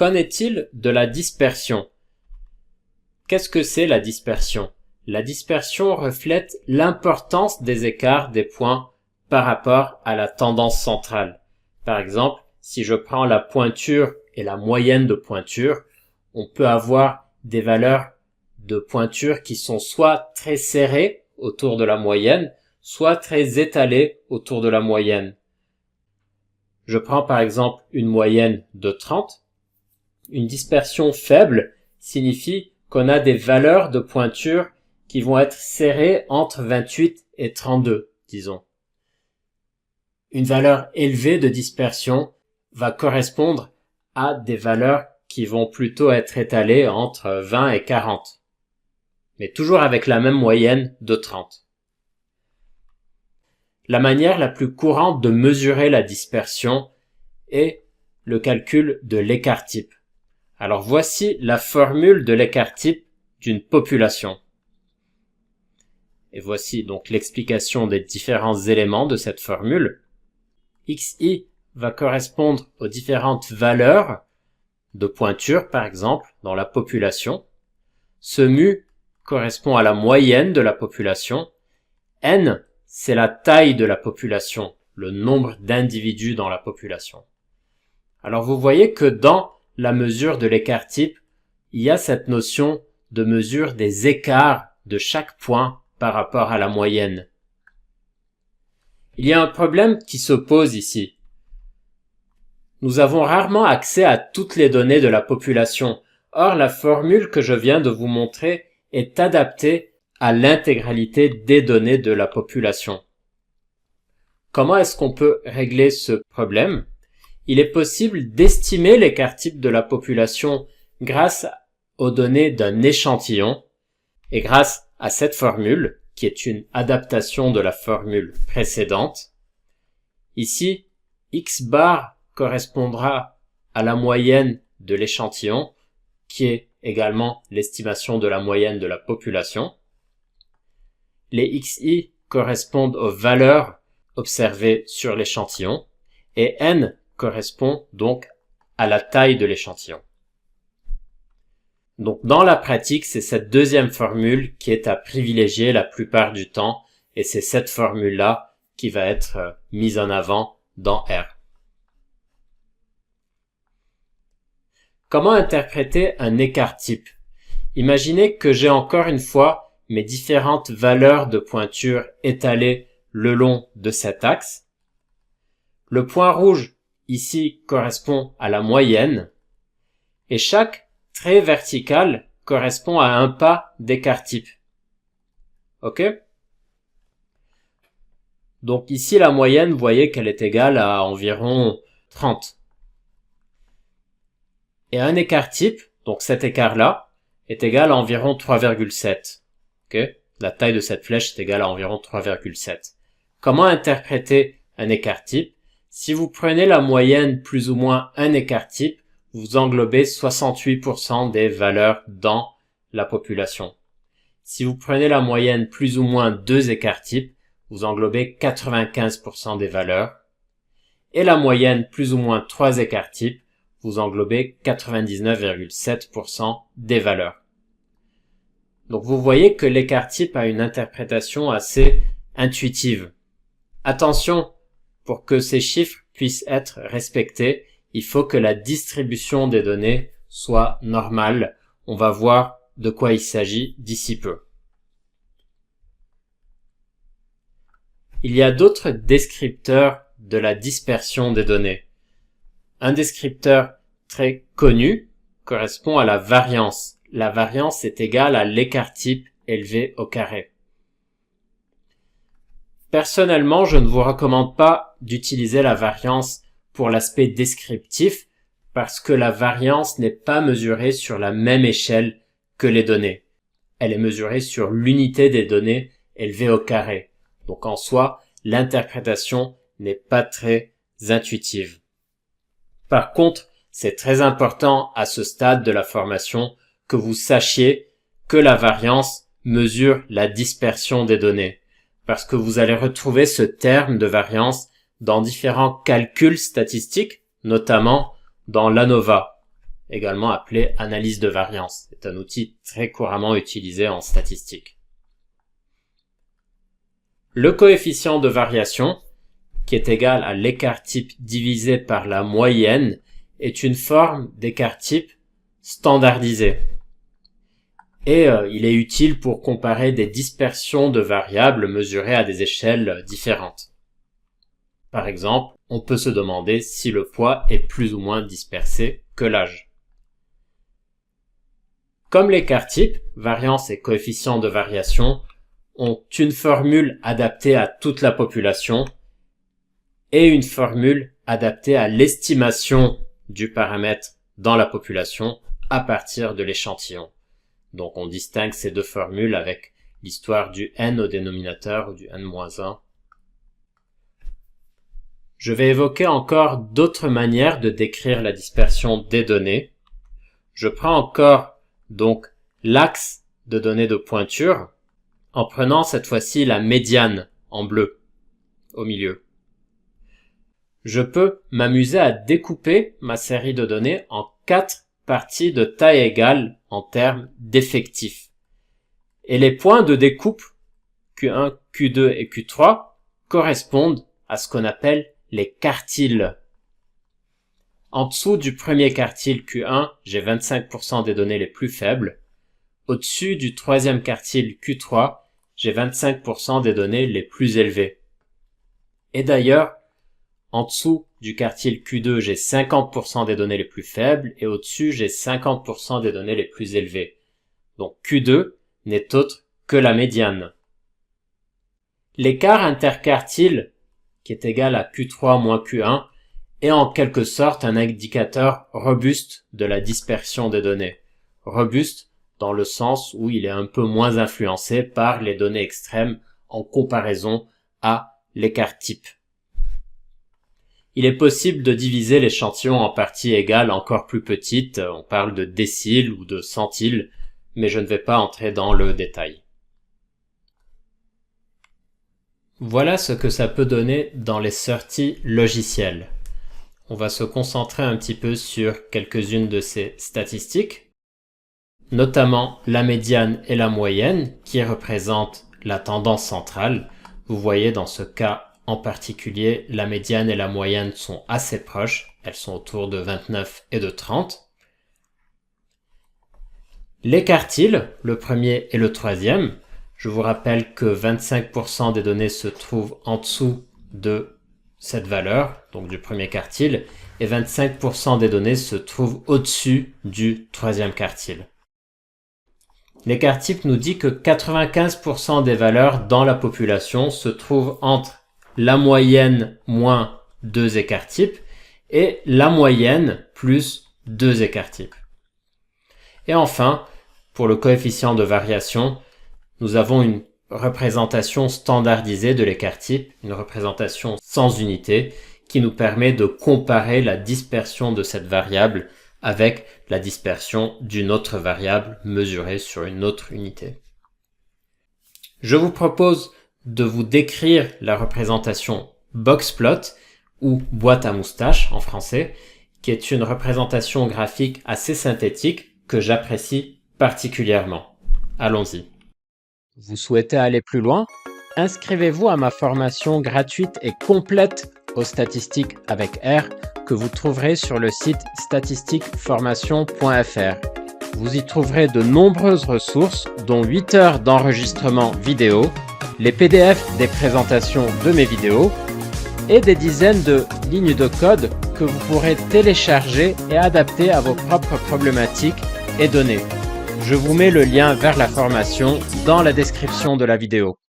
Qu'en est-il de la dispersion? Qu'est-ce que c'est la dispersion? La dispersion reflète l'importance des écarts des points par rapport à la tendance centrale. Par exemple, si je prends la pointure et la moyenne de pointure, on peut avoir des valeurs de pointure qui sont soit très serrées autour de la moyenne, soit très étalées autour de la moyenne. Je prends par exemple une moyenne de 30. Une dispersion faible signifie qu'on a des valeurs de pointure qui vont être serrées entre 28 et 32, disons. Une valeur élevée de dispersion va correspondre à des valeurs qui vont plutôt être étalées entre 20 et 40. Mais toujours avec la même moyenne de 30. La manière la plus courante de mesurer la dispersion est le calcul de l'écart type. Alors voici la formule de l'écart type d'une population. Et voici donc l'explication des différents éléments de cette formule. XI va correspondre aux différentes valeurs de pointure, par exemple, dans la population. Ce mu correspond à la moyenne de la population. N, c'est la taille de la population, le nombre d'individus dans la population. Alors vous voyez que dans la mesure de l'écart type, il y a cette notion de mesure des écarts de chaque point par rapport à la moyenne. Il y a un problème qui se pose ici. Nous avons rarement accès à toutes les données de la population. Or, la formule que je viens de vous montrer est adaptée à l'intégralité des données de la population. Comment est-ce qu'on peut régler ce problème? Il est possible d'estimer l'écart type de la population grâce aux données d'un échantillon et grâce à cette formule, qui est une adaptation de la formule précédente. Ici, X bar correspondra à la moyenne de l'échantillon, qui est également l'estimation de la moyenne de la population. Les XI correspondent aux valeurs observées sur l'échantillon, et N correspond donc à la taille de l'échantillon. Donc dans la pratique, c'est cette deuxième formule qui est à privilégier la plupart du temps, et c'est cette formule-là qui va être mise en avant dans R. Comment interpréter un écart type? Imaginez que j'ai encore une fois mes différentes valeurs de pointure étalées le long de cet axe. Le point rouge ici correspond à la moyenne, et chaque trait vertical correspond à un pas d'écart type. Ok? Donc ici la moyenne, vous voyez qu'elle est égale à environ 30. Et un écart type, donc cet écart-là, est égal à environ 3,7. Ok? La taille de cette flèche est égale à environ 3,7. Comment interpréter un écart type? Si vous prenez la moyenne plus ou moins un écart type, vous englobez 68% des valeurs dans la population. Si vous prenez la moyenne plus ou moins 2 écarts types, vous englobez 95% des valeurs. Et la moyenne plus ou moins 3 écarts types, vous englobez 99,7% des valeurs. Donc vous voyez que l'écart type a une interprétation assez intuitive. Attention, pour que ces chiffres puissent être respectés, il faut que la distribution des données soit normale. On va voir de quoi il s'agit d'ici peu. Il y a d'autres descripteurs de la dispersion des données. Un descripteur très connu correspond à la variance. La variance est égale à l'écart type élevé au carré. Personnellement, je ne vous recommande pas d'utiliser la variance pour l'aspect descriptif parce que la variance n'est pas mesurée sur la même échelle que les données. Elle est mesurée sur l'unité des données élevée au carré. Donc en soi, l'interprétation n'est pas très intuitive. Par contre, c'est très important à ce stade de la formation que vous sachiez que la variance mesure la dispersion des données, parce que vous allez retrouver ce terme de variance dans différents calculs statistiques, notamment dans l'ANOVA. également appelé analyse de variance. C'est un outil très couramment utilisé en statistique. Le coefficient de variation, qui est égal à l'écart type divisé par la moyenne, est une forme d'écart type standardisé. Et il est utile pour comparer des dispersions de variables mesurées à des échelles différentes. Par exemple, on peut se demander si le poids est plus ou moins dispersé que l'âge. Comme l'écart type, variance et coefficient de variation ont une formule adaptée à toute la population et une formule adaptée à l'estimation du paramètre dans la population à partir de l'échantillon. Donc on distingue ces deux formules avec l'histoire du n au dénominateur ou du n-1. Je vais évoquer encore d'autres manières de décrire la dispersion des données. Je prends encore donc l'axe de données de pointure en prenant cette fois-ci la médiane en bleu au milieu. Je peux m'amuser à découper ma série de données en 4 parties de taille égale en termes d'effectifs. Et les points de découpe Q1, Q2 et Q3 correspondent à ce qu'on appelle les quartiles. En dessous du premier quartile Q1, j'ai 25% des données les plus faibles. Au-dessus du troisième quartile Q3, j'ai 25% des données les plus élevées. Et d'ailleurs, en dessous du quartile Q2, j'ai 50% des données les plus faibles et au-dessus, j'ai 50% des données les plus élevées. Donc Q2 n'est autre que la médiane. L'écart interquartile, qui est égal à Q3 moins Q1, est en quelque sorte un indicateur robuste de la dispersion des données. Robuste dans le sens où il est un peu moins influencé par les données extrêmes en comparaison à l'écart type. Il est possible de diviser l'échantillon en parties égales encore plus petites, on parle de déciles ou de centiles, mais je ne vais pas entrer dans le détail. Voilà ce que ça peut donner dans les sorties logicielles. On va se concentrer un petit peu sur quelques-unes de ces statistiques, notamment la médiane et la moyenne qui représentent la tendance centrale. Vous voyez dans ce cas en particulier, la médiane et la moyenne sont assez proches, elles sont autour de 29 et de 30. Les quartiles, le premier et le troisième, je vous rappelle que 25% des données se trouvent en dessous de cette valeur, donc du premier quartile, et 25% des données se trouvent au-dessus du troisième quartile. L'écart type nous dit que 95% des valeurs dans la population se trouvent entre la moyenne moins 2 écarts types et la moyenne plus 2 écarts types. Et enfin, pour le coefficient de variation, nous avons une représentation standardisée de l'écart type, une représentation sans unité, qui nous permet de comparer la dispersion de cette variable avec la dispersion d'une autre variable mesurée sur une autre unité. Je vous propose de vous décrire la représentation boxplot ou boîte à moustache en français, qui est une représentation graphique assez synthétique que j'apprécie particulièrement. Allons-y. Vous souhaitez aller plus loin? Inscrivez-vous à ma formation gratuite et complète aux statistiques avec R que vous trouverez sur le site statistiqueformation.fr. Vous y trouverez de nombreuses ressources, dont 8 heures d'enregistrement vidéo, les PDF des présentations de mes vidéos et des dizaines de lignes de code que vous pourrez télécharger et adapter à vos propres problématiques et données. Je vous mets le lien vers la formation dans la description de la vidéo.